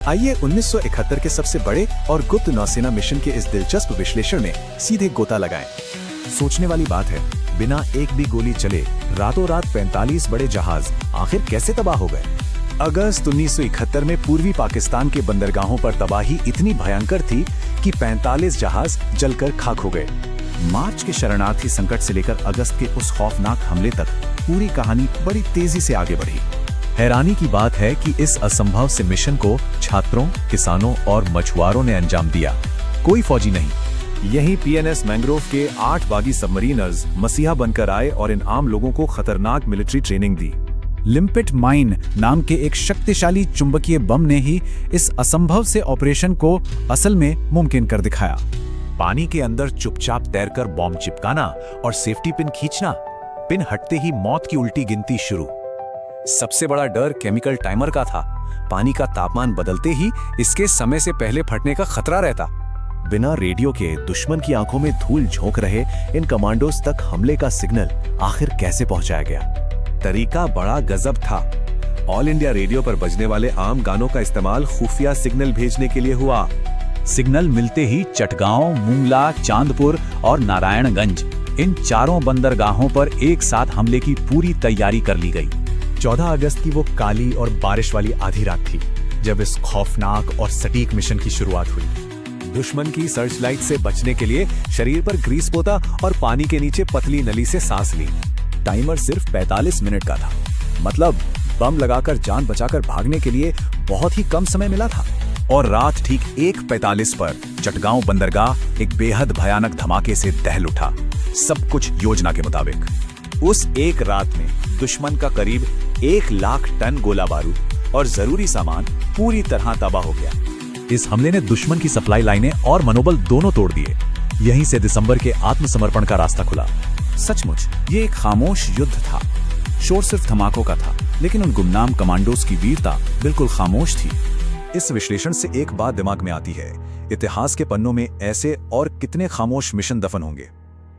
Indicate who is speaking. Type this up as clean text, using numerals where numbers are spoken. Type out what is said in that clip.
Speaker 1: आइए 1971 के सबसे बड़े और गुप्त नौसेना मिशन के इस दिलचस्प विश्लेषण में सीधे गोता लगाएं।
Speaker 2: सोचने वाली बात है, बिना एक भी गोली चले रातों रात 45 बड़े जहाज आखिर कैसे तबाह हो गए।
Speaker 1: अगस्त 1971 में पूर्वी पाकिस्तान के बंदरगाहों पर तबाही इतनी भयंकर थी कि 45 जहाज जलकर खाक हो गए।
Speaker 2: मार्च के शरणार्थी संकट से लेकर अगस्त के उस खौफनाक हमले तक पूरी कहानी बड़ी तेजी से आगे बढ़ी। हैरानी की बात है कि इस असंभव से मिशन को छात्रों, किसानों और मछुआरों ने अंजाम दिया, कोई फौजी नहीं।
Speaker 1: यही पीएनएस मैंग्रोव के 8 बागी सबमरीनर्स मसीहा बनकर आए और इन आम लोगों को खतरनाक मिलिट्री ट्रेनिंग दी।
Speaker 2: लिम्पिट माइन नाम के एक शक्तिशाली चुंबकीय बम ने ही इस असंभव से ऑपरेशन को असल में मुमकिन कर दिखाया।
Speaker 3: पानी के अंदर चुपचाप तैरकर बॉम्ब चिपकाना और सेफ्टी पिन खींचना, पिन हटते ही मौत की उल्टी गिनती शुरू।
Speaker 1: सबसे बड़ा डर केमिकल टाइमर का था। पानी का तापमान बदलते ही इसके समय से पहले फटने का खतरा रहता।
Speaker 2: बिना रेडियो के दुश्मन की आंखों में धूल झोंक रहे इन कमांडोज तक हमले का सिग्नल आखिर कैसे पहुंचाया गया।
Speaker 3: तरीका बड़ा गजब था। ऑल इंडिया रेडियो पर बजने वाले आम गानों का इस्तेमाल खुफिया सिग्नल भेजने के लिए हुआ।
Speaker 2: सिग्नल मिलते ही चटगांव, मुंगला, चांदपुर और नारायणगंज, इन चारों बंदरगाहों पर एक साथ हमले की पूरी तैयारी कर ली गई।
Speaker 1: 14 अगस्त की वो काली और बारिश वाली आधी रात थी जब इस खौफनाक और सटीक मिशन की शुरुआत हुई।
Speaker 3: दुश्मन की सर्च लाइट से बचने के लिए शरीर पर ग्रीस पोता और पानी के नीचे पतली नली से सांस ली।
Speaker 1: टाइमर सिर्फ 45 मिनट का था, मतलब बम लगाकर जान बचाकर भागने के लिए बहुत ही कम समय मिला था।
Speaker 2: और रात ठीक 1:45 पर चटगांव बंदरगाह एक बेहद भयानक धमाके से दहल उठा, सब कुछ योजना के मुताबिक।
Speaker 3: उस एक रात में दुश्मन का करीब 1 लाख टन गोला बारूद और जरूरी सामान पूरी तरह तबाह हो गया।
Speaker 2: इस हमले ने दुश्मन की सप्लाई लाइनें और मनोबल दोनों तोड़ दिए। यहीं से दिसंबर के आत्मसमर्पण का रास्ता खुला। सचमुच ये एक खामोश युद्ध था। शोर सिर्फ धमाकों का था, लेकिन उन गुमनाम कमांडोज की वीरता बिल्कुल खामोश थी।
Speaker 1: इस विश्लेषण से एक बात दिमाग में आती है, इतिहास के पन्नों में ऐसे और कितने खामोश मिशन दफन होंगे।